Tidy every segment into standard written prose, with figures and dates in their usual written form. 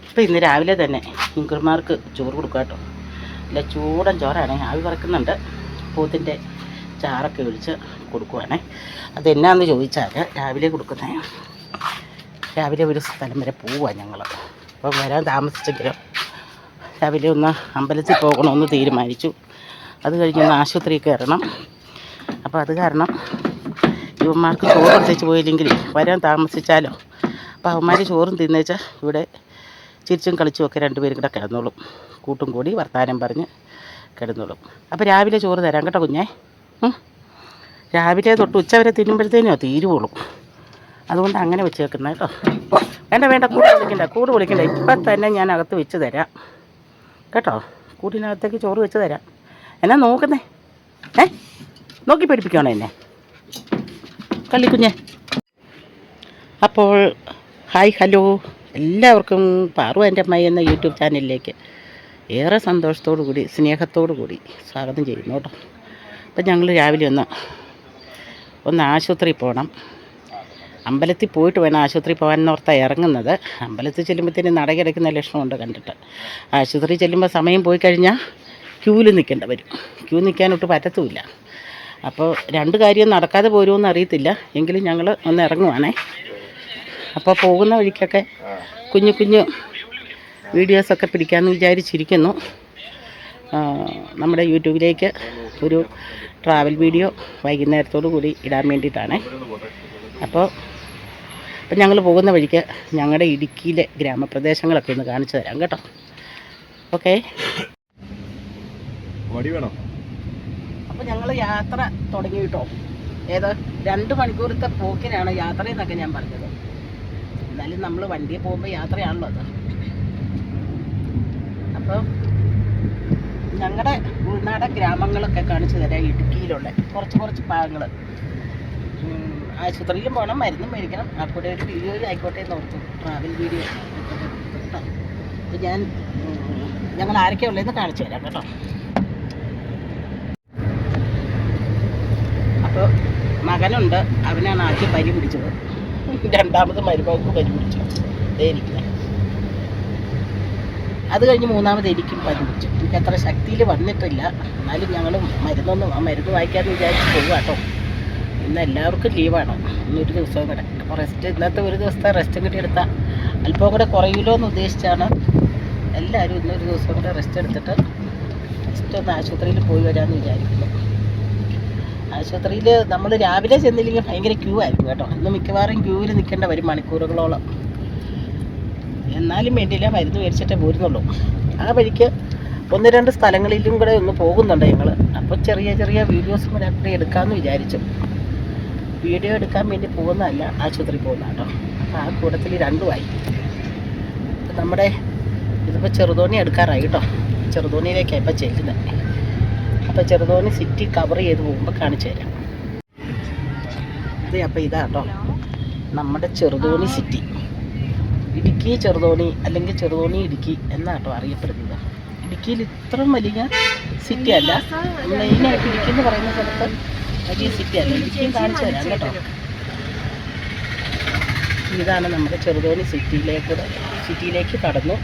അപ്പോൾ ഇന്ന് രാവിലെ തന്നെ ഇൻകുർമാർക്ക് ചോറ് കൊടുക്കുക കേട്ടോ. അല്ല ചൂടൻ ചോറാണ്, ആവി പറക്കുന്നുണ്ട്. പോത്തിൻ്റെ ചാറൊക്കെ ഒഴിച്ച് കൊടുക്കുവാണേ. അതെന്നാന്ന് ചോദിച്ചാൽ രാവിലെ കൊടുക്കുന്നത്. രാവിലെ ഒരു സ്ഥലം വരെ പോവുക ഞങ്ങൾ. അപ്പോൾ വരാൻ താമസിച്ചെങ്കിലും രാവിലെ ഒന്ന് അമ്പലത്തിൽ പോകണമെന്ന് തീരുമാനിച്ചു. അത് കഴിഞ്ഞൊന്ന് ആശുപത്രിയിൽ കയറണം. അപ്പോൾ അത് കാരണം ഇവന്മാർക്ക് ചോറ് എടുത്തേച്ച് പോയില്ലെങ്കിൽ വരാൻ താമസിച്ചാലോ. അപ്പോൾ അവന്മാർ ചോറും തിന്നേച്ചാൽ ഇവിടെ ചിരിച്ചും കളിച്ചും ഒക്കെ രണ്ടുപേരും കൂടെ കിടന്നോളും. കൂട്ടും കൂടി വർത്താനം പറഞ്ഞ് കിടന്നോളും. അപ്പോൾ രാവിലെ ചോറ് തരാം കേട്ടോ കുഞ്ഞേ. രാവിലെ തൊട്ട് ഉച്ചവരെ തിന്നുമ്പോഴത്തേനോ തീരുവുള്ളൂ. അതുകൊണ്ട് അങ്ങനെ വെച്ച് വെക്കുന്നത് കേട്ടോ. വേണ്ട കൂട് വിളിക്കണ്ട. ഇപ്പം തന്നെ ഞാൻ അകത്ത് വെച്ച് തരാം കേട്ടോ. കൂടിനകത്തേക്ക് ചോറ് വെച്ച് തരാം. എന്നാ നോക്കുന്നേ? നോക്കി പഠിപ്പിക്കണോ എന്നെ കള്ളിക്കുഞ്ഞെ? അപ്പോൾ ഹായ് ഹലോ എല്ലാവർക്കും പാറു എൻ്റെ അമ്മായി എന്ന യൂട്യൂബ് ചാനലിലേക്ക് ഏറെ സന്തോഷത്തോടു കൂടി സ്നേഹത്തോടു കൂടി സ്വാഗതം ചെയ്യുന്നു കേട്ടോ. അപ്പം ഞങ്ങൾ രാവിലെ ഒന്ന് ആശുപത്രിയിൽ പോകണം. അമ്പലത്തിൽ പോയിട്ട് വേണം ആശുപത്രി പോകാനെന്നോർത്താണ് ഇറങ്ങുന്നത്. അമ്പലത്തിൽ ചെല്ലുമ്പോഴത്തേന് നടകിടക്കുന്ന ലക്ഷണമുണ്ട് കണ്ടിട്ട്. ആശുപത്രി ചെല്ലുമ്പോൾ സമയം പോയി കഴിഞ്ഞാൽ ക്യൂവിൽ നിൽക്കേണ്ട വരും. ക്യൂ നിൽക്കാനൊട്ട് പറ്റത്തുമില്ല. അപ്പോൾ രണ്ട് കാര്യം നടക്കാതെ പോരുമെന്ന് അറിയത്തില്ല. എങ്കിലും ഞങ്ങൾ ഒന്ന് ഇറങ്ങുവാണേ. അപ്പോൾ പോകുന്ന വഴിക്കൊക്കെ കുഞ്ഞു വീഡിയോസൊക്കെ പിടിക്കാമെന്ന് വിചാരിച്ചിരിക്കുന്നു. നമ്മുടെ യൂട്യൂബിലേക്ക് ഒരു ട്രാവൽ വീഡിയോ വൈകുന്നേരത്തോടു കൂടി ഇടാൻ വേണ്ടിയിട്ടാണ്. അപ്പോൾ ഞങ്ങൾ പോകുന്ന വഴിക്ക് ഞങ്ങളുടെ ഇടുക്കിയിലെ ഗ്രാമപ്രദേശങ്ങളൊക്കെ ഒന്ന് കാണിച്ചു തരാം കേട്ടോ. ഓക്കെ. അപ്പോൾ ഞങ്ങൾ യാത്ര തുടങ്ങി കേട്ടോ. 2 മണിക്കൂറത്തെ പോക്കിനാണ് യാത്രയെന്നൊക്കെ ഞാൻ പറഞ്ഞത്. എന്നാലും നമ്മൾ വണ്ടിയിൽ പോകുമ്പോൾ യാത്രയാണല്ലോ അത്. അപ്പോൾ ഞങ്ങളുടെ ഉൾനാടൻ ഗ്രാമങ്ങളൊക്കെ കാണിച്ചു തരാം. ഇടുക്കിയിലുള്ള കുറച്ച് ഭാഗങ്ങൾ. ആശുപത്രിയിലും പോകണം, മരുന്നും മേടിക്കണം. അപ്പോൾ ഒരു വീഡിയോ ആയിക്കോട്ടെ എന്ന് ഓർത്തു. ട്രാവൽ വീഡിയോ കേട്ടോ. അപ്പോൾ ഞങ്ങൾ ആരൊക്കെയാണ് ഉള്ളതെന്ന് കാണിച്ചു തരാം കേട്ടോ. അപ്പോൾ മകനുണ്ട്, അവനാണ് ആദ്യം പരി പിടിച്ചത്. രണ്ടാമത് മരുമകൾക്ക് പരി പിടിച്ചു. എനിക്കില്ല. അത് കഴിഞ്ഞ് മൂന്നാമത് എനിക്കും പരി പിടിച്ചു. എനിക്ക് അത്ര ശക്തിയിൽ വന്നിട്ടില്ല. എന്നാലും ഞങ്ങൾ മരുന്ന് വായിക്കാമെന്ന് വിചാരിച്ച് പോകുക കേട്ടോ. ഇന്ന് എല്ലാവർക്കും ലീവാണ്. ഇന്നൊരു ദിവസവും കൂടെ റെസ്റ്റ്. ഇന്നത്തെ ഒരു ദിവസത്തെ റെസ്റ്റും കൂടി എടുത്താൽ അല്പം കൂടെ കുറയുമല്ലോ എന്ന് ഉദ്ദേശിച്ചാണ് എല്ലാവരും ഇന്നൊരു ദിവസം കൂടെ റെസ്റ്റ് എടുത്തിട്ട് ജസ്റ്റ് ഒന്ന് ആശുപത്രിയിൽ പോയി വരാമെന്ന് വിചാരിക്കുന്നു. ആശുപത്രിയിൽ നമ്മൾ രാവിലെ ചെന്നില്ലെങ്കിൽ ഭയങ്കര ക്യൂ ആയിരിക്കും കേട്ടോ. ഇന്ന് മിക്കവാറും ക്യൂവിൽ നിൽക്കേണ്ട വരും മണിക്കൂറുകളോളം. എന്നാലും വേണ്ടിയില്ല, മരുന്ന് മേടിച്ചിട്ടേ പോരുന്നുള്ളൂ. ആ വഴിക്ക് 1-2 സ്ഥലങ്ങളിലും കൂടെ ഒന്ന് പോകുന്നുണ്ട് ഞങ്ങൾ. അപ്പോൾ ചെറിയ വീഡിയോസും കൂടെ അപ്ഡേറ്റ് എടുക്കാമെന്ന് വിചാരിച്ചു. വീഡിയോ എടുക്കാൻ വേണ്ടി പോകുന്നതല്ല, ആശുപത്രി പോകുന്ന കേട്ടോ. അപ്പോൾ ആ കൂട്ടത്തിൽ രണ്ടുമായി. നമ്മുടെ ഇതിപ്പോൾ ചെറുതോണി എടുക്കാറായി കേട്ടോ. ചെറുതോണിയിലേക്കാണ് ഇപ്പോൾ ചെല്ലുന്നത്. അപ്പോൾ ചെറുതോണി സിറ്റി കവർ ചെയ്ത് പോകുമ്പോൾ കാണിച്ചു തരാം. അപ്പോൾ ഇതാ കേട്ടോ നമ്മുടെ ചെറുതോണി സിറ്റി. ഇടുക്കി ചെറുതോണി അല്ലെങ്കിൽ ചെറുതോണി ഇടുക്കി എന്നാട്ടോ അറിയപ്പെടുന്നത്. ഇടുക്കിയിൽ ഇത്രയും വലിയ സിറ്റി അല്ല. മെയിനായിട്ട് ഇടുക്കി എന്ന് പറയുന്ന സ്ഥലത്ത് വലിയ സിറ്റി അല്ല. ഇടുക്കിയും കാണിച്ചു തരാം കേട്ടോ. ഇതാണ് നമ്മുടെ ചെറുതോണി സിറ്റിയിലേക്ക് കടന്നു.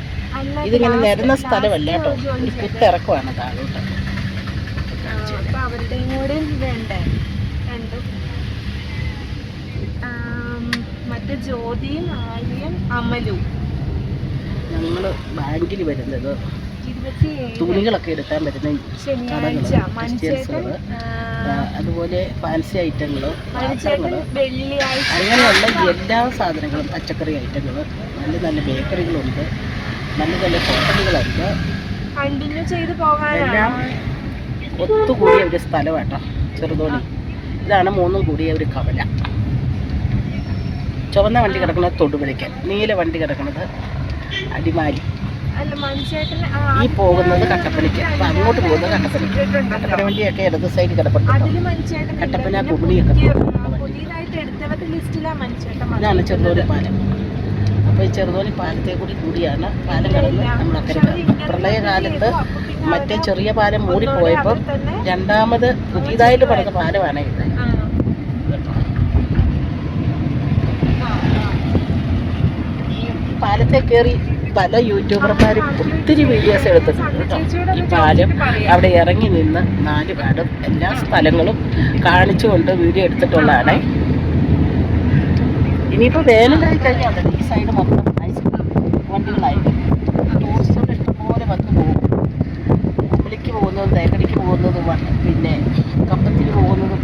ഇതിങ്ങനെ നിരന്ന സ്ഥലമല്ല കേട്ടോ. ഒരു കുത്തിറക്കമാണ് താഴോട്ട്. മറ്റേ ജ്യോതിയും ആര്യയും അമലും. ഞങ്ങൾ ബാങ്കിൽ വരുന്നത് തുണികളൊക്കെ എടുക്കാൻ വരുന്ന കടകൾ, അതുപോലെ ഫാൻസി ഐറ്റങ്ങൾ, അങ്ങനെയുള്ള എല്ലാ സാധനങ്ങളും, പച്ചക്കറി ഐറ്റങ്ങൾ, നല്ല ബേക്കറികളുണ്ട്, നല്ല ഹോട്ടലുകളുണ്ട്. കണ്ടിന്യൂ ചെയ്ത് പോകാൻ എല്ലാം ഒത്തുകൂടിയ ഒരു സ്ഥലമാട്ടോ ചെറുതോണി. ഇതാണ് 3ഉം കൂടിയ ഒരു കവല. ചുവന്ന വണ്ടി കിടക്കുന്നത് തൊടുപുഴയ്ക്ക്, നീല വണ്ടി കിടക്കുന്നത് അടിമാലി, ഈ പോകുന്നത് കട്ടപ്പനയ്ക്ക്. അപ്പം അങ്ങോട്ട് പോകുന്നത് കട്ടപ്പന വണ്ടിയൊക്കെ ഇടത് സൈഡ് കിടപ്പുണ്ട്. കട്ടപ്പന കുമിളിയൊക്കെ. ഇതാണ് ചെറുതോണി പാലം. അപ്പോൾ ഈ ചെറുതോണി പാലത്തെ കൂടിയാണ് പാലം കടന്ന് നമ്മളക്കര. പ്രളയകാലത്ത് മറ്റേ ചെറിയ പാലം മൂടിപ്പോയപ്പോൾ രണ്ടാമത് പുതിയതായിട്ട് പണിത പാലമാണ് ഇത്. പാലത്തെ കയറി പല യൂട്യൂബർമാരും ഒത്തിരി വീഡിയോസ് എടുത്തിട്ടുണ്ട് കേട്ടോ. ഈ പാലം അവിടെ ഇറങ്ങി നിന്ന് 4 പാടും എല്ലാ സ്ഥലങ്ങളും കാണിച്ചുകൊണ്ട് വീഡിയോ എടുത്തിട്ടുള്ളതാണ്. ഇനിയിപ്പോൾ വേനലായി കഴിഞ്ഞാൽ ഈ സൈഡ് മൊത്തം ഐസ്ക്രീം വണ്ടികളായിരിക്കും. ടൂറിസ്റ്റുകൾ ഇഷ്ടംപോലെ വന്ന് പോകും. കുമ്പളിക്ക് പോകുന്നതും തേക്കടിക്ക് പോകുന്നതും പിന്നെ കമ്പത്തിന് പോകുന്നതും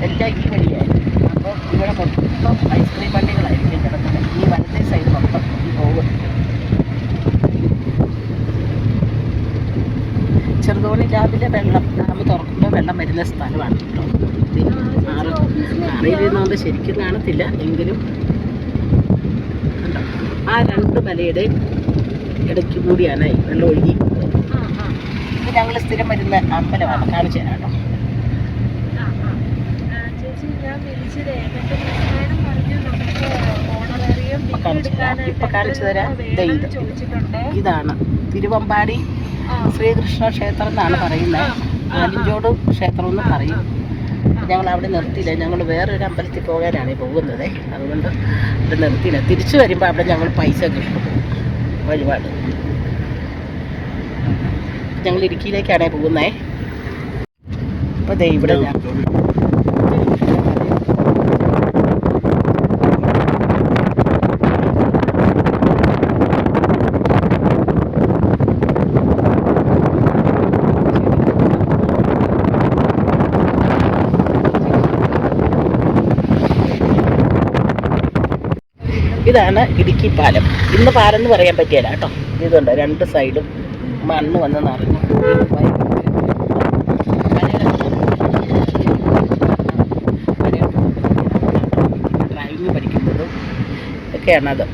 എല്ലാം ഈ വഴിയായിരിക്കും. അപ്പോൾ ഇവിടെ മൊത്തം ഐസ്ക്രീം വണ്ടികളായിരിക്കും കിടക്കുന്നത്. ഈ വലത്തെ സൈഡ് മൊത്തം ഈ പോകും. ചെറുതോണി ഡാമിലെ വെള്ളം ഡാം തുറക്കുമ്പോൾ വെള്ളം വരുന്ന സ്ഥലമാണ് കേട്ടോ. അറിയുന്നതുകൊണ്ട് ശരിക്കും കാണത്തില്ല എങ്കിലും കണ്ടോ, ആ 2 മലയുടെ ഇടയ്ക്ക് കൂടിയാണ് വെള്ളം ഒഴുകി. ഇത് ഞങ്ങൾ സ്ഥിരം വരുന്ന അമ്പലമാണ്. കാണിച്ചു തരാം കേട്ടോ. ഇപ്പൊ കാണിച്ചു തരാം. ഇതാണ് തിരുവമ്പാടി ശ്രീകൃഷ്ണ ക്ഷേത്രം എന്നാണ് പറയുന്നത്. ആലിഞ്ചോട് ക്ഷേത്രം എന്ന് പറയും. ഞങ്ങൾ അവിടെ നിർത്തിയില്ല. ഞങ്ങൾ വേറൊരു അമ്പലത്തിൽ പോകാനാണ് പോകുന്നത്. അതുകൊണ്ട് അവിടെ നിർത്തിയില്ല. തിരിച്ചു വരുമ്പോൾ അവിടെ ഞങ്ങൾ പൈസ കിട്ടും വഴിപാട്. ഞങ്ങൾ ഇടുക്കിയിലേക്കാണ് പോകുന്നത്. അപ്പോൾ ദേ ഇവിടെ ഇതാണ് ഇടുക്കി പാലം. ഇന്ന് പാലം എന്ന് പറയാൻ പറ്റിയല്ല കേട്ടോ. ഇതുണ്ട് 2 സൈഡും മണ്ണ് വന്ന് നിറഞ്ഞു. ഡ്രൈവിങ് പഠിക്കുന്നതും ഒക്കെയാണത്.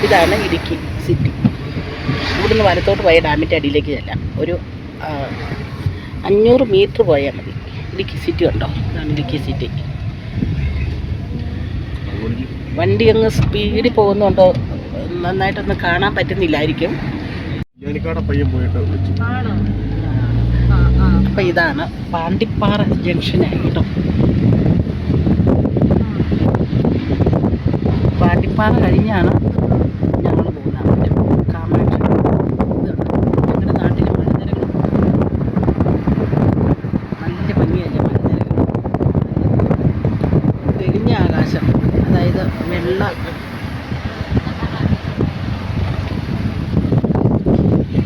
ഇതാണ് ഇടുക്കി സിറ്റി. ഇവിടുന്ന് വലത്തോട്ട് പോയ ഡാമിൻ്റെ അടിയിലേക്ക് ചെല്ലാം. ഒരു 500 മീറ്റർ പോയാൽ മതി. ഇടുക്കി സിറ്റി ഉണ്ടോ? ഇതാണ് ഇടുക്കി സിറ്റി. വണ്ടി അങ്ങ് സ്പീഡിൽ പോകുന്നുണ്ടോ നന്നായിട്ടൊന്നും കാണാൻ പറ്റുന്നില്ലായിരിക്കും. അപ്പം ഇതാണ് പാണ്ടിപ്പാറ ജംഗ്ഷനായി കേട്ടോ. പാണ്ടിപ്പാറ കഴിഞ്ഞാണ് ഞങ്ങൾ പോകുന്നത്. കാമാക്ഷി ഞങ്ങളുടെ നാട്ടിലെ മലനിരകൾ നല്ല ഭംഗിയല്ലേ. മലനിരകൾ തെളിഞ്ഞ ആകാശം, അതായത്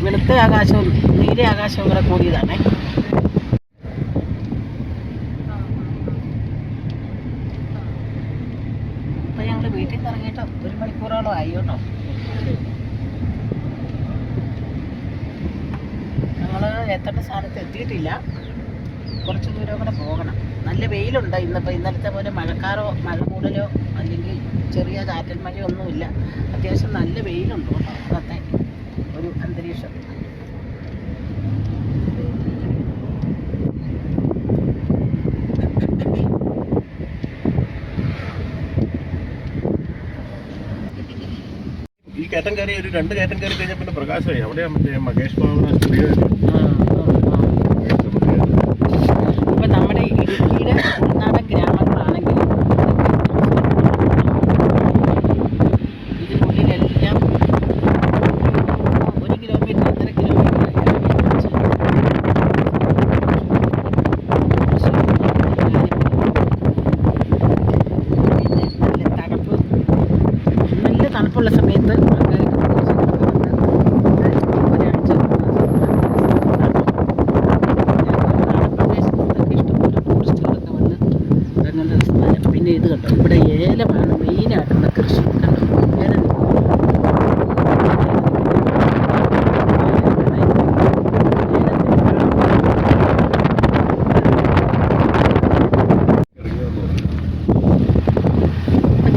വെളുത്ത ആകാശവും നീല ആകാശവും കൂടെ കൂടിയതാണ്. അപ്പം ഞങ്ങൾ വീട്ടിൽ നിന്ന് ഇറങ്ങിയിട്ട് 1 മണിക്കൂറോളം ആയി കേട്ടോ. ഞങ്ങൾ എത്തേണ്ട സ്ഥാനത്ത് എത്തിയിട്ടില്ല. കുറച്ച് ദൂരം കൂടെ പോകണം. നല്ല വെയിലുണ്ട് ഇന്നിപ്പോൾ. ഇന്നലത്തെ പോലെ മഴക്കാറോ മഴ മൂടലോ അല്ലെങ്കിൽ ചെറിയ ചാറ്റൽ മഴയോ ഒന്നുമില്ല. അത്യാവശ്യം നല്ല വെയിലുണ്ട് കേട്ടോ. അന്നത്തെ ഒരു അന്തരീക്ഷം. ഈ കയറ്റം കയറി ഒരു 2 കയറ്റം കയറി കഴിഞ്ഞാൽ പിന്നെ പ്രകാശമായി. അവിടെ മറ്റേ മകേഷ് ബാബുന സ്റ്റുഡിയോ. ഇപ്പം നമ്മുടെ ഇടുക്കിയുടെ ഉൾനാടൻ ഗ്രാമങ്ങളാണെങ്കിലും ഇതിനുള്ളിലെല്ലാം 1 കിലോമീറ്റർ 1.5 കിലോമീറ്റർ നല്ല തണുപ്പുള്ള സമയത്ത് പിന്നെ ഇത് കണ്ടോ, ഇവിടെ ഏലമാണ് മെയിനായിട്ടുള്ള കൃഷി. കണ്ടോ, ഏലം. അപ്പം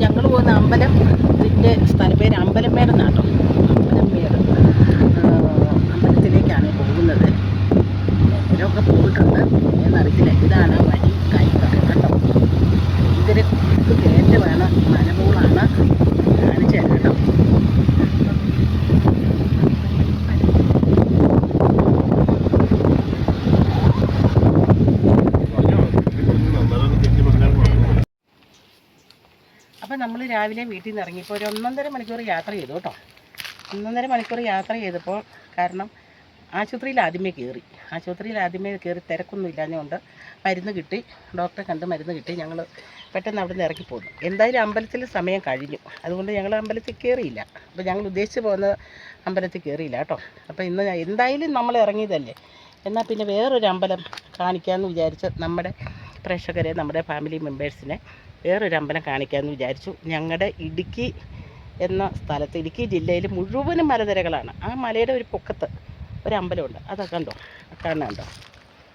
ഞങ്ങൾ പോകുന്ന അമ്പലം, ഇതിൻ്റെ സ്ഥലപ്പേര് അമ്പലമേട് എന്നാട്ടോ. അമ്പലമേട് അമ്പലത്തിലേക്കാണ് പോകുന്നത്. ഇവരൊക്കെ പോയിട്ടുണ്ട് എന്നറിയില്ല. ഇതാണ് വഴി. കണ്ടോ, ഇതൊരു കയറ്റമാണ്, മലമുകളാണ്. കാണിച്ചു തരാം കേട്ടോ. അപ്പം നമ്മൾ രാവിലെ വീട്ടിൽ നിന്ന് ഇറങ്ങിയപ്പോൾ ഒരു 1.5 മണിക്കൂർ യാത്ര ചെയ്തു കേട്ടോ. 1.5 മണിക്കൂർ യാത്ര ചെയ്തപ്പോൾ കാരണം ആശുപത്രിയിൽ ആദ്യമേ കയറി തിരക്കൊന്നും ഇല്ലാഞ്ഞുകൊണ്ട് മരുന്ന് കിട്ടി, ഡോക്ടറെ കണ്ട് മരുന്ന് കിട്ടി. ഞങ്ങൾ പെട്ടെന്ന് അവിടെ നിന്ന് ഇറക്കി പോന്നു. എന്തായാലും അമ്പലത്തിൽ സമയം കഴിഞ്ഞു, അതുകൊണ്ട് ഞങ്ങൾ അമ്പലത്തിൽ കയറിയില്ല. അപ്പോൾ ഞങ്ങൾ ഉദ്ദേശിച്ച് പോകുന്ന അമ്പലത്തിൽ കയറിയില്ല കേട്ടോ. അപ്പോൾ ഇന്ന് എന്തായാലും നമ്മൾ ഇറങ്ങിയതല്ലേ, എന്നാൽ പിന്നെ വേറൊരു അമ്പലം കാണിക്കാമെന്ന് വിചാരിച്ച് നമ്മുടെ പ്രേക്ഷകരെ, നമ്മുടെ ഫാമിലി മെമ്പേഴ്സിനെ വേറൊരു അമ്പലം കാണിക്കാമെന്ന് വിചാരിച്ചു. ഞങ്ങളുടെ ഇടുക്കി എന്ന സ്ഥലത്ത്, ഇടുക്കി ജില്ലയിൽ മുഴുവനും മലനിരകളാണ്. ആ മലയുടെ ഒരു പൊക്കത്ത് ഒരു അമ്പലമുണ്ട്. അതൊക്കെ കണ്ടോ, കാണുന്നുണ്ടോ?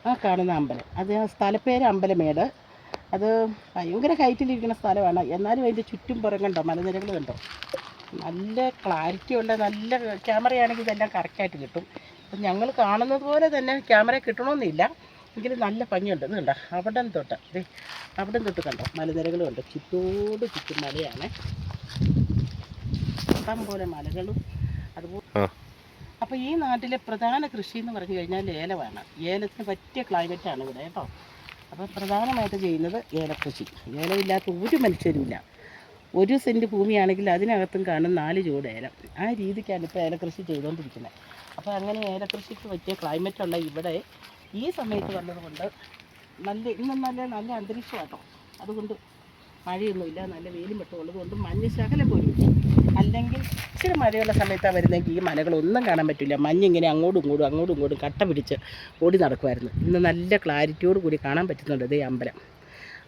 ആ കാണുന്ന അമ്പലം, അത് സ്ഥലപ്പേര് അമ്പലമേട്. അത് ഭയങ്കര ഹൈറ്റിലിരിക്കുന്ന സ്ഥലമാണ്. എന്നാലും അതിൻ്റെ ചുറ്റും പുറം കണ്ടോ മലനിരകൾ കണ്ടോ, നല്ല ക്ലാരിറ്റി ഉണ്ട്. നല്ല ക്യാമറയാണെങ്കിൽ ഇതെല്ലാം കറക്റ്റായിട്ട് കിട്ടും. അപ്പം ഞങ്ങൾ കാണുന്നത് പോലെ തന്നെ ക്യാമറ കിട്ടണമെന്നില്ല, എങ്കിലും നല്ല ഭംഗിയുണ്ട്. ഇത് കണ്ടോ, അവിടെ തൊട്ട് കണ്ടോ മലനിരകളും ഉണ്ട്. ചുറ്റും മലയാണ്, ഇഷ്ടം പോലെ മലകളും അതുപോലെ. അപ്പോൾ ഈ നാട്ടിലെ പ്രധാന കൃഷി എന്ന് പറഞ്ഞു കഴിഞ്ഞാൽ ഏലമാണ്. ഏലത്തിന് പറ്റിയ ക്ലൈമറ്റാണ് ഇവിടെ കേട്ടോ. അപ്പോൾ പ്രധാനമായിട്ട് ചെയ്യുന്നത് ഏലക്കൃഷി. ഏലമില്ലാത്ത ഒരു മനുഷ്യരുമില്ല. 1 സെൻറ്റ് ഭൂമിയാണെങ്കിൽ അതിനകത്തും കാണും 4 ചൂട് ഏലം. ആ രീതിക്കാണ് ഇപ്പോൾ ഏലക്കൃഷി ചെയ്തുകൊണ്ടിരിക്കുന്നത്. അപ്പോൾ അങ്ങനെ ഏലക്കൃഷിക്ക് പറ്റിയ ക്ലൈമറ്റുള്ള ഇവിടെ ഈ സമയത്ത് വന്നതുകൊണ്ട് ഇന്നും നല്ല അന്തരീക്ഷമാട്ടോ. അതുകൊണ്ട് മഴയൊന്നുമില്ല, നല്ല വെയിലും വെട്ടം ഉള്ളതുകൊണ്ട് മഞ്ഞ് ശകലം പോലും ഇല്ല. അല്ലെങ്കിൽ ഇച്ചിരി മഴയുള്ള സമയത്താണ് വരുന്നതെങ്കിൽ ഈ മലകളൊന്നും കാണാൻ പറ്റില്ല. മഞ്ഞിങ്ങനെ അങ്ങോട്ടും ഇങ്ങോട്ടും കട്ട പിടിച്ച് ഓടി നടക്കുമായിരുന്നു. ഇന്ന് നല്ല ക്ലാരിറ്റിയോട് കൂടി കാണാൻ പറ്റുന്നുണ്ട് ഇതേ അമ്പലം.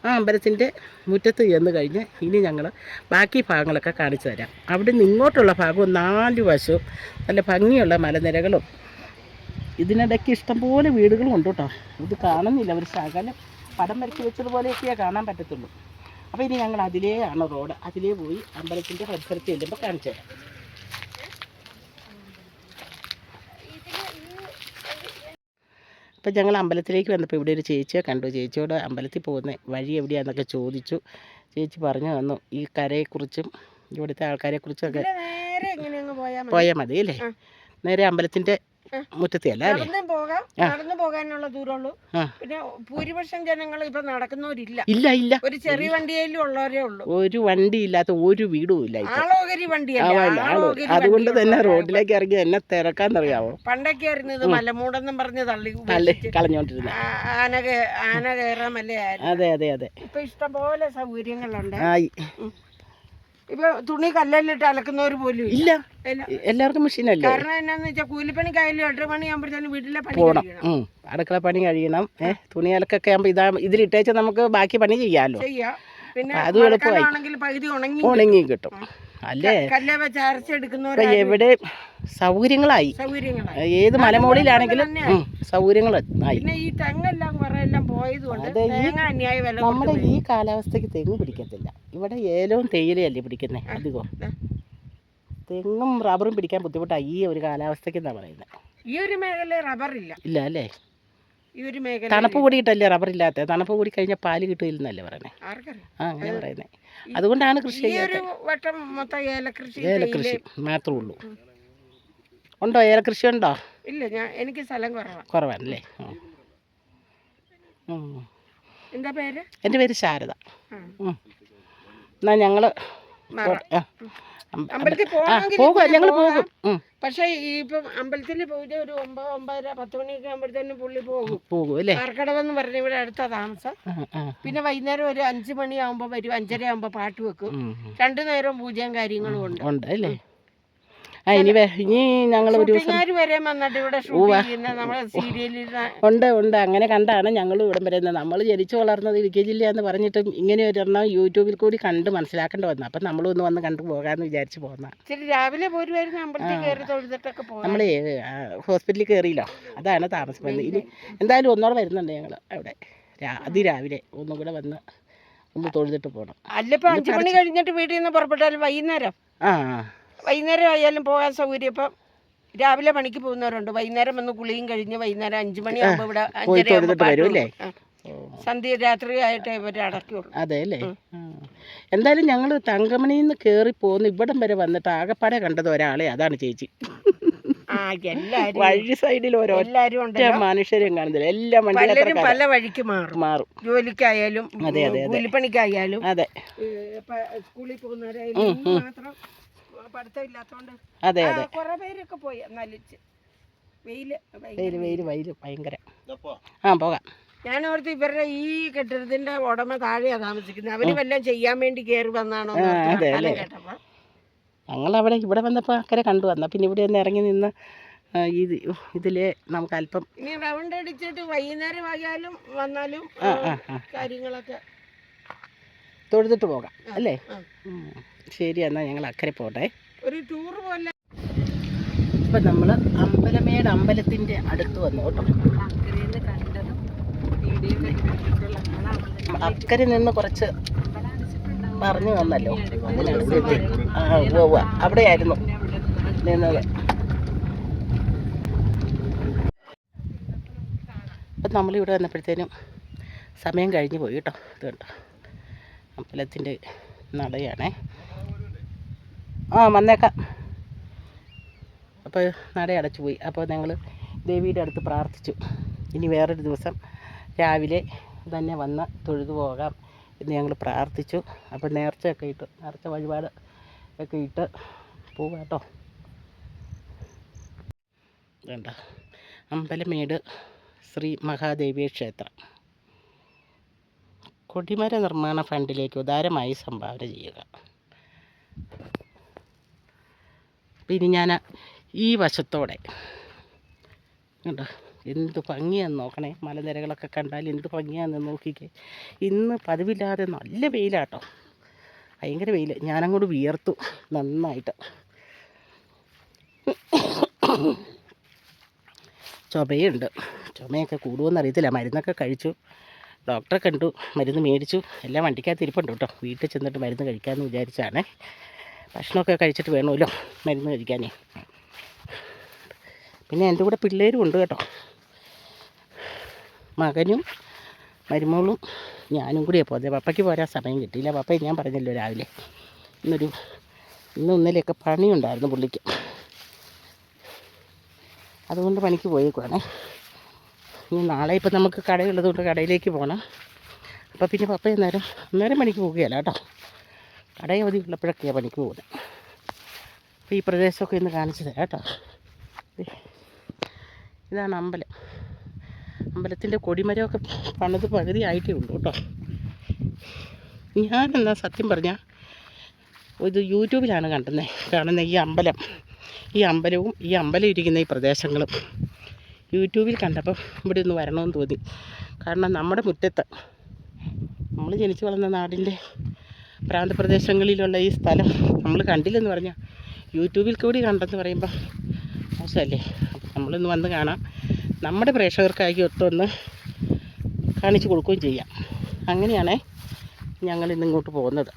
ആ അമ്പലത്തിൻ്റെ മുറ്റത്ത് ചെന്ന് കഴിഞ്ഞ് ഇനി ഞങ്ങൾ ബാക്കി ഭാഗങ്ങളൊക്കെ കാണിച്ചു തരാം. അവിടെ നിന്ന് ഇങ്ങോട്ടുള്ള ഭാഗവും 4 വശവും നല്ല ഭംഗിയുള്ള മലനിരകളും ഇതിനിടയ്ക്ക് ഇഷ്ടംപോലെ വീടുകളും ഉണ്ട് കേട്ടോ. ഇത് കാണുന്നില്ല, ഒരു ശകലം പടം വരച്ച് വെച്ചതുപോലെയൊക്കെയാണ് കാണാൻ പറ്റത്തുള്ളൂ. അപ്പോൾ ഇനി ഞങ്ങൾ അതിലേയാണ് റോഡ്, അതിലേ പോയി അമ്പലത്തിൻ്റെ പരിസരത്ത് ചെല്ലുമ്പോൾ കാണിച്ചു തരാം. അപ്പം ഞങ്ങൾ അമ്പലത്തിലേക്ക് വന്നപ്പോൾ ഇവിടെ ഒരു ചേച്ചിയെ കണ്ടു. ചേച്ചിയോട് അമ്പലത്തിൽ പോകുന്ന വഴി എവിടെയാണെന്നൊക്കെ ചോദിച്ചു. ചേച്ചി പറഞ്ഞു തന്നു ഈ കരയെക്കുറിച്ചും ഇവിടുത്തെ ആൾക്കാരെക്കുറിച്ചൊക്കെ. പോയാൽ മതി അല്ലേ? നേരെ അമ്പലത്തിൻ്റെ മുറ്റത്തിയല്ല അല്ലേ? നടന്നു പോകാനുള്ള ദൂരമുള്ളൂ. പിന്നെ ഭൂരിപക്ഷം ജനങ്ങൾ ഇപ്പൊ നടക്കുന്നവരില്ല. ഇല്ല, ഒരു ചെറിയ വണ്ടിയിലും ഉള്ളവരേ ഉള്ളൂ. ഒരു വണ്ടി ഇല്ലാത്ത ഒരു വീടും ഇല്ല. ആളോകരി വണ്ടിയല്ല. അതുകൊണ്ട് തന്നെ റോഡിലേക്ക് ഇറങ്ങി എന്നെ തിരക്കാന്നറിയാവോ. പണ്ടൊക്കെ ആയിരുന്നു ഇത് മലമൂടെന്നും പറഞ്ഞ് തള്ളി കളഞ്ഞോണ്ടിരുന്നത്. ആന കയറാൻ മലയായിരുന്നു. അതെ. ഇപ്പൊ ഇഷ്ടംപോലെ സൗകര്യങ്ങളുണ്ട്. ഇപ്പൊ തുണി കല്ലിലിട്ട് അലക്കുന്നവർ പോലും ഇല്ല. എല്ലാവർക്കും മെഷീനല്ലേ. കാരണം എന്നാന്ന് വെച്ചാൽ കൂലിപ്പണിക്കായാലും 8 മണിയാകുമ്പോഴത്തേനും വീട്ടിലെ പണി പോകണം, അടുക്കള പണി കഴിയണം. തുണി അലക്കൊക്കെ ആകുമ്പോൾ ഇതിലിട്ടേച്ച് നമുക്ക് ബാക്കി പണി ചെയ്യാമല്ലോ. പിന്നെ അതും എളുപ്പമായി, പകുതി ഉണങ്ങി കിട്ടും അല്ലേ. കല്ല് വെച്ച് അരച്ചെടുക്കുന്നവർ എവിടെ സൗകര്യങ്ങളായി. ഏത് മലമുകളിലാണെങ്കിലും സൗകര്യങ്ങളായി. പിന്നെ ഈ തെങ്ങെല്ലാം കുറെ എല്ലാം പോയതുകൊണ്ട് നമ്മുടെ ഈ കാലാവസ്ഥയ്ക്ക് തെങ്ങ് പിടിക്കത്തില്ല. ഇവിടെ ഏലവും തേയിലയല്ലേ പിടിക്കുന്നത് അധികം. തെങ്ങും റബ്ബറും പിടിക്കാൻ ബുദ്ധിമുട്ടാണ് ഈ ഒരു കാലാവസ്ഥയ്ക്ക് എന്നാ പറയുന്നത്. ഈ ഒരു മേഖല റബ്ബർ ഇല്ല അല്ലേ? ഈ ഒരു മേഖല തണുപ്പ് കൂടിയിട്ടല്ലേ റബ്ബർ ഇല്ലാത്ത. തണുപ്പ് കൂടി കഴിഞ്ഞാൽ പാല് കിട്ടില്ലെന്നല്ലേ പറയുന്നത്. അങ്ങനെ പറയുന്നത്. അതുകൊണ്ടാണ് കൃഷി ഏലകൃഷി മാത്രമേ ഉള്ളൂ. ഉണ്ടോ ഏലകൃഷി ഉണ്ടോ? ഇല്ല, എനിക്ക് സ്ഥലം കുറവാണല്ലേ. എന്താ പേര്? എൻ്റെ പേര് ശാരദ. എന്നാ ഞങ്ങൾ അമ്പലത്തിൽ ഞങ്ങൾ പോകും. പക്ഷെ ഇപ്പം അമ്പലത്തിൽ പോയിട്ട് ഒരു 9, 9:30, 10 മണിയൊക്കെ ആകുമ്പോഴത്തേനും പുള്ളി പോകും അല്ലേ. ആർക്കടവെന്ന് പറഞ്ഞ ഇവിടെ അടുത്ത താമസം. പിന്നെ വൈകുന്നേരം ഒരു 5 മണിയാകുമ്പോ വരും. 5:30 ആകുമ്പോ പാട്ട് വെക്കും. 2 നേരം പൂജയും കാര്യങ്ങളും ഉണ്ട് അല്ലേ. ഇനി ഞങ്ങൾ ഒരു വരെ വന്നിട്ട് ഇവിടെ ഉണ്ട്. അങ്ങനെ കണ്ടാണ് ഞങ്ങൾ ഇവിടം വരുന്നത്. നമ്മൾ ജനിച്ചു വളർന്നത് ഇടുക്കി ജില്ല എന്ന് പറഞ്ഞിട്ട് ഇങ്ങനെ ഒരെണ്ണം യൂട്യൂബിൽ കൂടി കണ്ട് മനസ്സിലാക്കേണ്ടി വന്നു. അപ്പം നമ്മളൊന്ന് വന്ന് കണ്ടു പോകാമെന്ന് വിചാരിച്ച് പോകുന്ന. രാവിലെ നമ്മൾ ഹോസ്പിറ്റലിൽ കയറിയില്ലോ, അതാണ് താമസം വന്നത്. ഇനി എന്തായാലും ഒന്നോടെ വരുന്നുണ്ട് ഞങ്ങൾ അവിടെ. അതിരാവിലെ ഒന്നും കൂടെ വന്ന് ഒന്ന് തൊഴുതിട്ട് പോകണം. അല്ലപ്പോൾ 5 മണി കഴിഞ്ഞിട്ട് വീട്ടിൽ നിന്ന് പുറപ്പെട്ടാലും വൈകുന്നേരം ആയാലും പോകാൻ സൗകര്യം. ഇപ്പം രാവിലെ പണിക്ക് പോകുന്നവരുണ്ട്. വൈകുന്നേരം വന്ന് കുളിയും കഴിഞ്ഞ് വൈകുന്നേരം 5 മണിയാകുമ്പോൾ ഇവിടെ 5:30 സന്ധ്യ രാത്രി ആയിട്ടേ ഇവരെ അടയ്ക്കുള്ളൂ. അതെ അല്ലേ. എന്തായാലും ഞങ്ങൾ തങ്കമണിയിൽ നിന്ന് കയറി പോകുന്നു. ഇവിടം വരെ വന്നിട്ട് ആകെപ്പാടെ കണ്ടത് ഒരാളെ, അതാണ് ചേച്ചി. എല്ലാരും വഴി സൈഡിൽ എല്ലാരും ഒറ്റ മനുഷ്യരും കാണുന്നില്ല, എല്ലാം പലരും പല വഴിക്ക് മാറും. ജോലിക്കായാലും അതെ അതെ അതെ കൂലിപ്പണിക്കായാലും അതെ സ്കൂളിൽ പോകുന്നവരായാലും മാത്രം പഠിത്തം ഇല്ലാത്തോണ്ട് അതെ അതെ കുറെ പേരൊക്കെ പോയി. എന്നാലും വെയില് ഭയങ്കര. ആ പോകാം. ഞാൻ ഓർത്ത് ഇവരുടെ ഈ കെട്ടിടത്തിന്റെ ഉടമ താഴെയാ താമസിക്കുന്നത്, അവര് വല്ലതും ചെയ്യാൻ വേണ്ടി കയറി വന്നാണോ കേട്ടപ്പോ. ഞങ്ങളവിടെ ഇവിടെ വന്നപ്പോൾ അക്കരെ കണ്ടു വന്ന, പിന്നെ ഇവിടെ ഒന്ന് ഇറങ്ങി നിന്ന് ഇതില് നമുക്ക് അല്പം ഇനി റൗണ്ട് അടിച്ചിട്ട് വൈകുന്നേരം ആയാലും വന്നാലും കാര്യങ്ങളൊക്കെ തൊഴുതിട്ട് പോകാം അല്ലേ. ശരി, എന്നാൽ ഞങ്ങൾ അക്കരെ പോട്ടെ. ഒരു ടൂർ പോലെ. ഇപ്പം നമ്മൾ അമ്പലമേട് അമ്പലത്തിൻ്റെ അടുത്ത് വന്നു കേട്ടോ. അക്കരെ നിന്ന് കുറച്ച് പറഞ്ഞു തന്നല്ലോ, അവിടെയായിരുന്നു നിന്നത്. അപ്പം നമ്മളിവിടെ വന്നപ്പോഴത്തേനും സമയം കഴിഞ്ഞ് പോയി കേട്ടോ. ഇത് കേട്ടോ അമ്പലത്തിൻ്റെ നടയാണേ. വന്നേക്കാം. അപ്പോൾ നട അടച്ചു പോയി. അപ്പോൾ ഞങ്ങൾ ദേവിയുടെ അടുത്ത് പ്രാർത്ഥിച്ചു, ഇനി വേറൊരു ദിവസം രാവിലെ തന്നെ വന്ന് തൊഴുതു പോകാം എന്ന് ഞങ്ങൾ പ്രാർത്ഥിച്ചു. അപ്പോൾ നേർച്ച വഴിപാട് ഒക്കെ ഇട്ട് പോവാം കേട്ടോ. വേണ്ട അമ്പലമേട് ശ്രീ മഹാദേവി ക്ഷേത്രം. കൊടിമര നിർമ്മാണ ഫണ്ടിലേക്ക് ഉദാരമായി സംഭാവന ചെയ്യുക. പിന്നെ ഞാൻ ഈ വശത്തോടെ കണ്ടോ എന്ത് ഭംഗിയാന്ന് നോക്കണേ. മലനിരകളൊക്കെ കണ്ടാൽ എന്ത് ഭംഗിയാന്ന് നോക്കിക്കേ. ഇന്ന് പതിവില്ലാതെ നല്ല വെയിലാട്ടോ, ഭയങ്കര വെയിൽ. ഞാനങ്ങോട്ട് വിയർത്തു നന്നായിട്ട്. ചുമയുണ്ട്, ചുമയൊക്കെ കൂടുമെന്ന് അറിയത്തില്ല. മരുന്നൊക്കെ കഴിച്ചു, ഡോക്ടറെ കണ്ടു, മരുന്ന് മേടിച്ചു, എല്ലാം വണ്ടിക്കകത്ത് ഇരിപ്പുണ്ട് കേട്ടോ. വീട്ടിൽ ചെന്നിട്ട് മരുന്ന് കഴിക്കാമെന്ന് വിചാരിച്ചാണ്. ഭക്ഷണമൊക്കെ കഴിച്ചിട്ട് വേണമല്ലോ മരുന്ന് കഴിക്കാനേ. പിന്നെ എൻ്റെ കൂടെ പിള്ളേരും ഉണ്ട് കേട്ടോ, മകനും മരുമോളും ഞാനും കൂടിയാണ് പോകുന്നത്. പപ്പയ്ക്ക് പോരാൻ സമയം കിട്ടിയില്ല. പപ്പയെ ഞാൻ പറഞ്ഞല്ലോ രാവിലെ ഇന്നലെയൊക്കെ പണിയുണ്ടായിരുന്നു പുള്ളിക്ക്, അതുകൊണ്ട് പണിക്ക് പോയേക്കുവാണേ. ഇനി നാളെ ഇപ്പം നമുക്ക് കടയുള്ളതുകൊണ്ട് കടയിലേക്ക് പോകണം. അപ്പോൾ പിന്നെ പപ്പ അന്നേരം പണിക്ക് പോകുകയല്ല കേട്ടോ, കടയവധി ഉള്ളപ്പോഴൊക്കെയാണ് പണിക്ക് പോകുന്നത്. അപ്പോൾ ഈ പ്രദേശമൊക്കെ ഒന്ന് കാണിച്ചു തരാം കേട്ടോ. ഇതാണ് അമ്പലം. അമ്പലത്തിൻ്റെ കൊടിമരമൊക്കെ പണിത് പകുതി ആയിട്ടേ ഉള്ളൂ കേട്ടോ. ഞാനെന്താ സത്യം പറഞ്ഞാൽ ഇത് യൂട്യൂബിലാണ് കാണുന്നത് ഈ അമ്പലവും ഈ അമ്പലം ഇരിക്കുന്ന ഈ പ്രദേശങ്ങളും യൂട്യൂബിൽ കണ്ടപ്പോൾ ഇവിടെ ഒന്ന് വരണമെന്ന് തോന്നി. കാരണം നമ്മുടെ മുറ്റത്ത് നമ്മൾ ജനിച്ചു വളർന്ന നാടിൻ്റെ പ്രാന്തപ്രദേശങ്ങളിലുള്ള ഈ സ്ഥലം നമ്മൾ കണ്ടില്ലെന്ന് പറഞ്ഞാൽ യൂട്യൂബിൽ കൂടി കണ്ടെന്ന് പറയുമ്പോൾ മോശമല്ലേ. അപ്പം നമ്മളിന്ന് വന്ന് കാണാം, നമ്മുടെ പ്രേക്ഷകർക്കായി ഒത്തൊന്ന് കാണിച്ചു കൊടുക്കുകയും ചെയ്യാം. അങ്ങനെയാണേ ഞങ്ങളിന്നിങ്ങോട്ട് പോകുന്നത്.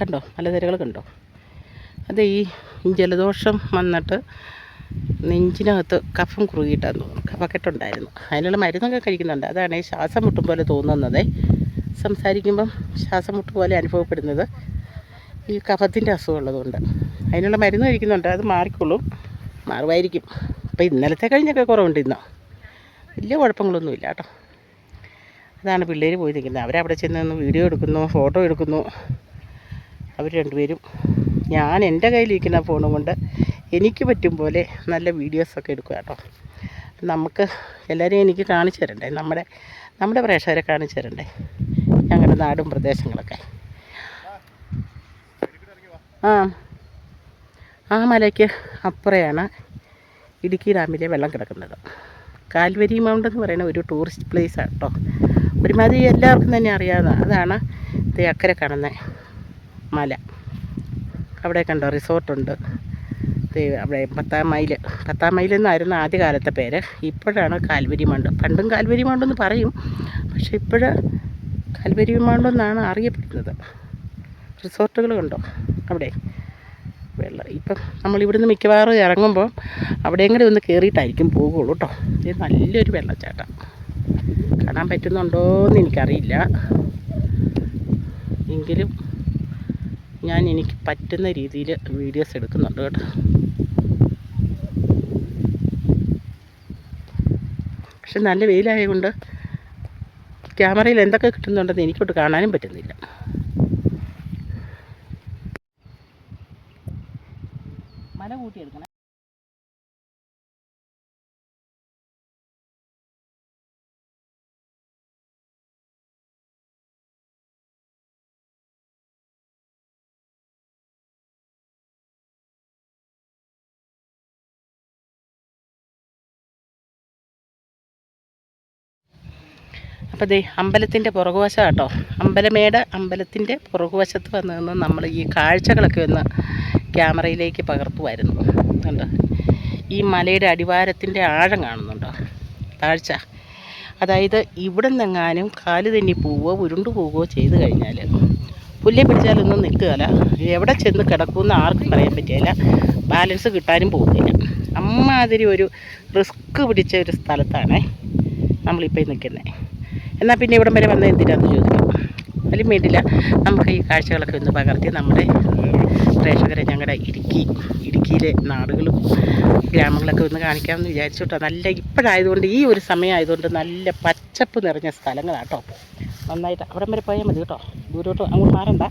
കണ്ടോ മലനിരകൾ കണ്ടോ. അത് ഈ ജലദോഷം വന്നിട്ട് നെഞ്ചിനകത്ത് കഫം കുറുകിയിട്ടാന്ന് തോന്നുന്നു, കഫക്കെട്ടുണ്ടായിരുന്നു. അതിനുള്ള മരുന്നൊക്കെ കഴിക്കുന്നുണ്ട്. അതാണ് ഈ ശ്വാസം മുട്ടും പോലെ തോന്നുന്നത്. സംസാരിക്കുമ്പം ശ്വാസം മുട്ട് പോലെ അനുഭവപ്പെടുന്നത് ഈ കഫത്തിൻ്റെ അസുഖമുള്ളതുകൊണ്ട് അതിനുള്ള മരുന്ന് കഴിക്കുന്നുണ്ട്. അത് മാറുമായിരിക്കും. അപ്പോൾ ഇന്നലത്തെ കഴിഞ്ഞൊക്കെ കുറവുണ്ട്. ഇന്ന് വലിയ കുഴപ്പങ്ങളൊന്നുമില്ല കേട്ടോ. അതാണ് പിള്ളേർ പോയി നിൽക്കുന്നത്. അവരവിടെ ചെന്ന് വീഡിയോ എടുക്കുന്നു, ഫോട്ടോ എടുക്കുന്നു. അവർ രണ്ടുപേരും. ഞാൻ എൻ്റെ കയ്യിലിരിക്കുന്ന ഫോണും കൊണ്ട് എനിക്ക് പറ്റും പോലെ നല്ല വീഡിയോസൊക്കെ എടുക്കുക കേട്ടോ. നമുക്ക് എല്ലാവരെയും എനിക്ക് കാണിച്ചു തരണ്ടേ, നമ്മുടെ പ്രേക്ഷകരെ കാണിച്ചു തരണ്ടേ ഞങ്ങളുടെ നാടും പ്രദേശങ്ങളൊക്കെ. ആ മലയ്ക്ക് അപ്പുറയാണ് ഇടുക്കി ഡാമിലെ വെള്ളം കിടക്കുന്നത്. കാൽവരി മൗണ്ട് എന്ന് പറയുന്ന ഒരു ടൂറിസ്റ്റ് പ്ലേസാണ് കേട്ടോ. ഒരുമാതിരി എല്ലാവർക്കും തന്നെ അറിയാവുന്ന അതാണ്. ഇത് അക്കരെ കാണുന്ന മല, അവിടെ കണ്ടോ റിസോർട്ടുണ്ട്. അവിടെ 10-ാം മൈൽ എന്നായിരുന്നു ആദ്യകാലത്തെ പേര്. ഇപ്പോഴാണ് കാൽവരി മൗണ്ട്. പണ്ടും കാൽവരി മൗണ്ട് എന്ന് പറയും, പക്ഷേ ഇപ്പോഴ് കാൽവരി മൗണ്ട് എന്നാണ് അറിയപ്പെടുന്നത്. റിസോർട്ടുകൾ കണ്ടോ അവിടെ വെള്ളം. ഇപ്പം നമ്മളിവിടുന്ന് മിക്കവാറും ഇറങ്ങുമ്പോൾ അവിടെയും കൂടെ ഒന്ന് കയറിയിട്ടായിരിക്കും പോകുള്ളൂ കേട്ടോ. ഇത് നല്ലൊരു വെള്ളച്ചാട്ടം. കാണാൻ പറ്റുന്നുണ്ടോയെന്ന് എനിക്കറിയില്ല, എങ്കിലും ഞാൻ എനിക്ക് പറ്റുന്ന രീതിയിൽ വീഡിയോസ് എടുക്കുന്നുണ്ട് കേട്ടോ. പക്ഷെ നല്ല വെയിലായതുകൊണ്ട് ക്യാമറയിൽ എന്തൊക്കെ കിട്ടുന്നുണ്ടെന്ന് എനിക്കോട്ട് കാണാനും പറ്റുന്നില്ല. മല കൂട്ടിയെടുക്കണം. അപ്പോൾ ദേ അമ്പലത്തിൻ്റെ പുറകുവശം കേട്ടോ, അമ്പലമേട് അമ്പലത്തിൻ്റെ പുറകുവശത്ത് വന്ന് നിന്ന് നമ്മൾ ഈ കാഴ്ചകളൊക്കെ ഒന്ന് ക്യാമറയിലേക്ക് പകർത്തുമായിരുന്നു. കണ്ടോ, ഈ മലയുടെ അടിവാരത്തിൻ്റെ ആഴം കാണുന്നുണ്ടോ, താഴ്ച. അതായത് ഇവിടെ നിന്നെങ്ങാനും കാല് തെന്നി പോവുകയോ ഉരുണ്ടു പോവുകയോ ചെയ്ത് കഴിഞ്ഞാൽ പുല്ലെ പിടിച്ചാലൊന്നും നിൽക്കുകയില്ല, എവിടെ ചെന്ന് കിടക്കുമെന്ന് ആർക്കും പറയാൻ പറ്റില്ല, ബാലൻസ് കിട്ടാനും പോകുന്നില്ല. അമ്മാതിരി ഒരു റിസ്ക് പിടിച്ച ഒരു സ്ഥലത്താണ് നമ്മളിപ്പോൾ നിൽക്കുന്നത്. എന്നാൽ പിന്നെ ഇവിടം വരെ വന്നത് എന്തിനാന്ന് ചോദിക്കും. അതിലും വേണ്ടില്ല, നമുക്ക് ഈ കാഴ്ചകളൊക്കെ ഒന്ന് പകർത്തി നമ്മുടെ പ്രേക്ഷകരെ ഞങ്ങളുടെ ഇടുക്കിയിലെ നാടുകളും ഗ്രാമങ്ങളൊക്കെ ഒന്ന് കാണിക്കാമെന്ന് വിചാരിച്ചോട്ടോ. നല്ല ഇപ്പോഴായതുകൊണ്ട്, ഈ ഒരു സമയമായതുകൊണ്ട് നല്ല പച്ചപ്പ് നിറഞ്ഞ സ്ഥലങ്ങളാട്ടോ. നന്നായിട്ട് അവിടം വരെ പോയാൽ മതി കേട്ടോ, ദൂരോട്ട് അങ്ങോട്ട് മാറണ്ട.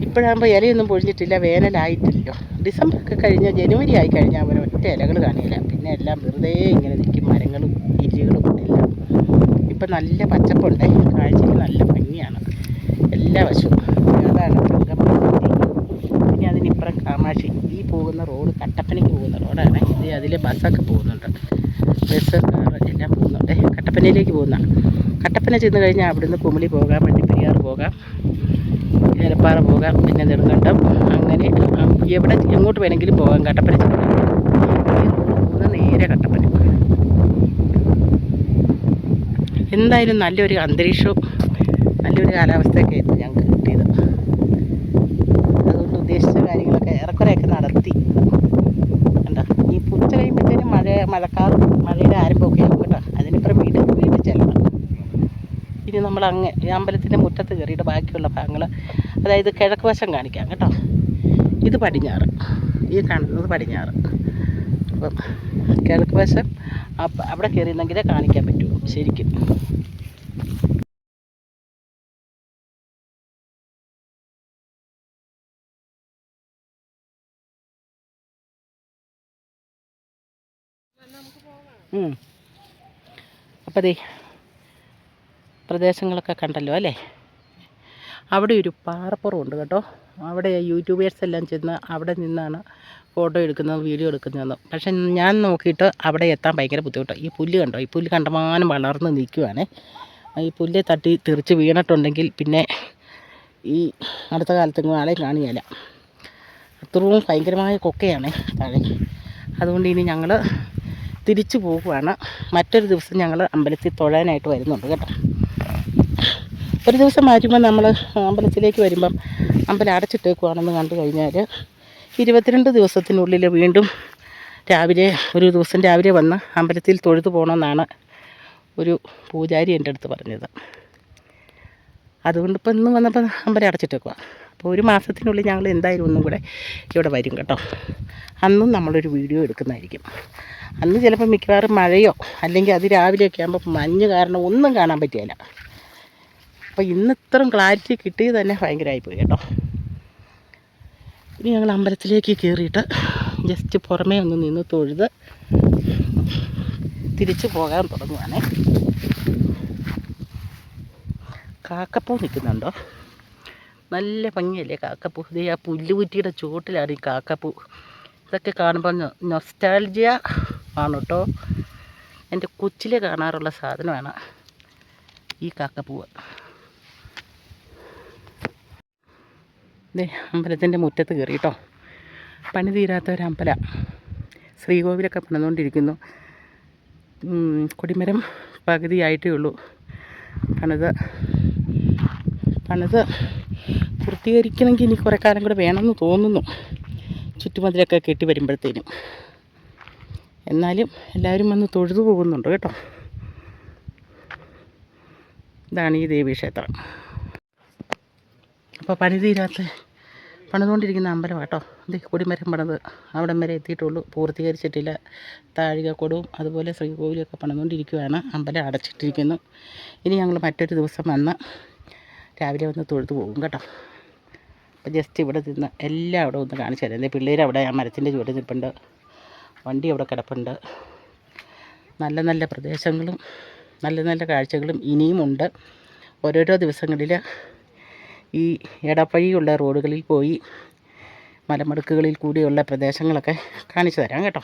ഇപ്പോഴാകുമ്പോൾ ഇലയൊന്നും പൊഴിഞ്ഞിട്ടില്ല, വേനലായിട്ടില്ലല്ലോ. ഡിസംബറൊക്കെ കഴിഞ്ഞാൽ ജനുവരി ആയി കഴിഞ്ഞാൽ അവർ ഒറ്റ ഇലകൾ കാണില്ല, പിന്നെ എല്ലാം വെറുതെ ഇങ്ങനെ നിൽക്കും, മരങ്ങളും ഇരികളും എല്ലാം. ഇപ്പം നല്ല പച്ചപ്പുണ്ട്, കാഴ്ചയ്ക്ക് നല്ല ഭംഗിയാണ് എല്ലാ വശവും. അതാണ് പിന്നെ അതിനിപ്പുറം കാമാക്ഷി. ഈ പോകുന്ന റോഡ് കട്ടപ്പനയ്ക്ക് പോകുന്ന റോഡാണ് ഇത്. അതിൽ ബസ്സൊക്കെ പോകുന്നുണ്ട്, ബസ് കാറ് എല്ലാം പോകുന്നുണ്ട്. കട്ടപ്പനയിലേക്ക് പോകുന്ന, കട്ടപ്പന ചെന്ന് കഴിഞ്ഞാൽ അവിടുന്ന് കുമിളി പോകാം, വണ്ടിപ്പെരിയാർ പോകാം, ഏലപ്പാറ പോകാം, പിന്നെ നെടുങ്കണ്ടം, അങ്ങനെ എങ്ങോട്ട് വേണമെങ്കിലും പോകാം. കട്ടപ്പന ചെന്ന് പോകുന്ന നേരെ കട്ടപ്പന. എന്തായാലും നല്ലൊരു അന്തരീക്ഷവും നല്ലൊരു കാലാവസ്ഥയൊക്കെ ആയിരുന്നു ഞങ്ങൾക്ക് കിട്ടിയത്. അതുകൊണ്ട് ഉദ്ദേശിച്ച കാര്യങ്ങളൊക്കെ ഏറെക്കുറെയൊക്കെ നടത്തി. കണ്ടോ, ഈ ഉച്ച കഴിയുമ്പോഴത്തേനും മഴയുടെ ആരംഭമൊക്കെ ആകും കേട്ടോ. അതിനിപ്പുറം വീട്ടിൽ ചെല്ലണം. ഇനി നമ്മൾ ഈ അമ്പലത്തിൻ്റെ മുറ്റത്ത് കയറിയിട്ട് ബാക്കിയുള്ള ഭാഗങ്ങൾ, അതായത് കിഴക്ക് വശം കാണിക്കാം കേട്ടോ. ഇത് പടിഞ്ഞാറ്, ഈ കാണുന്നത് പടിഞ്ഞാറ്. അപ്പം കിഴക്ക് വശം അവിടെ കയറിയെന്നെങ്കിലേ കാണിക്കാൻ പറ്റുമോ ശരിക്കും. അപ്പോൾ ദേ പ്രദേശങ്ങളൊക്കെ കണ്ടല്ലോ അല്ലേ. അവിടെ ഒരു പാറപ്പുറമുണ്ട് കേട്ടോ. അവിടെ യൂട്യൂബേഴ്സ് എല്ലാം ചെന്ന് അവിടെ നിന്നാണ് ഫോട്ടോ എടുക്കുന്നത്, വീഡിയോ എടുക്കുന്നതെന്ന്. പക്ഷെ ഞാൻ നോക്കിയിട്ട് അവിടെ എത്താൻ ഭയങ്കര ബുദ്ധിമുട്ടാണ്. ഈ പുല്ല് കണ്ടോ, ഈ പുല്ല് കണ്ടമാനം വളർന്ന് നിൽക്കുവാണേ. ഈ പുല്ല് തട്ടി തെറിച്ച് വീണിട്ടുണ്ടെങ്കിൽ പിന്നെ ഈ അടുത്ത കാലത്തെങ്ങും ആളെ കാണുകയില്ല. അത്രയും ഭയങ്കരമായ കൊക്കയാണ് താഴെ. അതുകൊണ്ട് ഇനി ഞങ്ങൾ തിരിച്ചു പോകുവാണ്. മറ്റൊരു ദിവസം ഞങ്ങൾ അമ്പലത്തിൽ തൊഴാനായിട്ട് വരുന്നുണ്ട് കേട്ടോ. ഒരു ദിവസം വരുമ്പോൾ നമ്മൾ അമ്പലത്തിലേക്ക് വരുമ്പം അമ്പലം അടച്ചിട്ടേക്കുവാണെന്ന് കണ്ടു കഴിഞ്ഞാൽ 22 ദിവസത്തിനുള്ളിൽ വീണ്ടും ഒരു ദിവസം രാവിലെ വന്ന് അമ്പലത്തിൽ തൊഴുതു പോകണമെന്നാണ് ഒരു പൂജാരി എൻ്റെ അടുത്ത് പറഞ്ഞത്. അതുകൊണ്ട് ഇപ്പം ഇന്ന് വന്നപ്പോൾ അമ്പലം അടച്ചിട്ടേക്കുക. അപ്പോൾ ഒരു മാസത്തിനുള്ളിൽ ഞങ്ങൾ എന്തായാലും ഒന്നും കൂടെ ഇവിടെ വരും കേട്ടോ. അന്നും നമ്മളൊരു വീഡിയോ എടുക്കുന്നതായിരിക്കും. അന്ന് ചിലപ്പോൾ മിക്കവാറും മഴയോ അല്ലെങ്കിൽ അതിരാവിലെയൊക്കെ ആകുമ്പോൾ മഞ്ഞ് കാരണം ഒന്നും കാണാൻ പറ്റിയില്ല. അപ്പോൾ ഇന്ന് ഇത്രയും ക്ലാരിറ്റി കിട്ടിയത് തന്നെ ഭയങ്കരമായിപ്പോയി കേട്ടോ. ഇനി ഞങ്ങൾ അമ്പലത്തിലേക്ക് കയറിയിട്ട് ജസ്റ്റ് പുറമേ ഒന്ന് നിന്ന് തൊഴുത് തിരിച്ചു പോകാൻ തുടങ്ങുവാണേ. കാക്കപ്പൂ നിൽക്കുന്നുണ്ടോ, നല്ല ഭംഗിയല്ലേ കാക്കപ്പൂ. ഇത് ആ പുല്ലുകുറ്റിയുടെ ചുവട്ടിലാണ് ഈ കാക്കപ്പൂ. ഇതൊക്കെ കാണുമ്പോൾ നൊസ്റ്റാൾജിയ ആണ് കേട്ടോ. എൻ്റെ കൊച്ചിലെ കാണാറുള്ള സാധനമാണ് ഈ കാക്കപ്പൂവ്. അമ്പലത്തിൻ്റെ മുറ്റത്ത് കയറി കേട്ടോ. പണി തീരാത്തൊരമ്പല, ശ്രീകോവിലൊക്കെ പണിതുകൊണ്ടിരിക്കുന്നു. കൊടിമരം പകുതിയായിട്ടേ ഉള്ളൂ. പണിത് പൂർത്തീകരിക്കണമെങ്കിൽ ഇനി കുറേ കാലം കൂടെ വേണമെന്ന് തോന്നുന്നു, ചുറ്റുമതിലൊക്കെ കെട്ടി വരുമ്പോഴത്തേനും. എന്നാലും എല്ലാവരും വന്ന് തൊഴുതു പോകുന്നുണ്ട് കേട്ടോ. ഇതാണ് ഈ ദേവീക്ഷേത്രം. അപ്പോൾ പണി തീരാത്ത പണിതുകൊണ്ടിരിക്കുന്ന അമ്പലം കേട്ടോ. ഇത് കൊടിമരം പണിത് അവിടം വരെ എത്തിയിട്ടുള്ളൂ, പൂർത്തീകരിച്ചിട്ടില്ല. താഴികക്കൊടവും അതുപോലെ ശ്രീകോവിലൊക്കെ പണിതുകൊണ്ടിരിക്കുകയാണ്. അമ്പലം അടച്ചിട്ടിരിക്കുന്നു. ഇനി ഞങ്ങൾ മറ്റൊരു ദിവസം വന്ന് രാവിലെ വന്ന് തൊഴുതു പോകും കേട്ടോ. അപ്പോൾ ജസ്റ്റ് ഇവിടെ നിന്ന് എല്ലാം അവിടെ ഒന്ന് കാണിച്ചു തരാം. എൻ്റെ പിള്ളേർ അവിടെ ആ മരത്തിൻ്റെ ചുവട്ടിൽ നിൽപ്പുണ്ട്, വണ്ടി അവിടെ കിടപ്പുണ്ട്. നല്ല നല്ല പ്രദേശങ്ങളും നല്ല നല്ല കാഴ്ചകളും ഇനിയുമുണ്ട്. ഓരോരോ ദിവസങ്ങളിൽ ഈ ഇടപ്പഴിയുള്ള റോഡുകളിൽ പോയി മലമടുക്കുകളിൽ കൂടിയുള്ള പ്രദേശങ്ങളൊക്കെ കാണിച്ചു തരാം കേട്ടോ,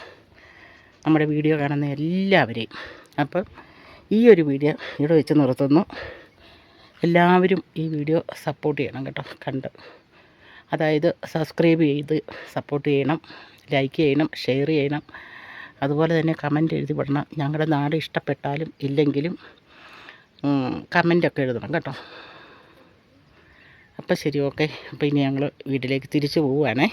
നമ്മുടെ വീഡിയോ കാണുന്ന എല്ലാവരെയും. അപ്പം ഈ ഒരു വീഡിയോ ഇവിടെ വെച്ച് നിർത്തുന്നു. എല്ലാവരും ഈ വീഡിയോ സപ്പോർട്ട് ചെയ്യണം കേട്ടോ. കണ്ട് അതായത് സബ്സ്ക്രൈബ് ചെയ്ത് സപ്പോർട്ട് ചെയ്യണം, ലൈക്ക് ചെയ്യണം, ഷെയർ ചെയ്യണം. അതുപോലെ തന്നെ കമൻറ്റ് എഴുതി വിടണം. ഞങ്ങളുടെ നാട് ഇഷ്ടപ്പെട്ടാലും ഇല്ലെങ്കിലും കമൻറ്റൊക്കെ എഴുതണം കേട്ടോ. അപ്പോൾ ശരി, ഓക്കെ. അപ്പോൾ ഇനി ഞങ്ങൾ വീട്ടിലേക്ക് തിരിച്ചു പോവുകയാണേ.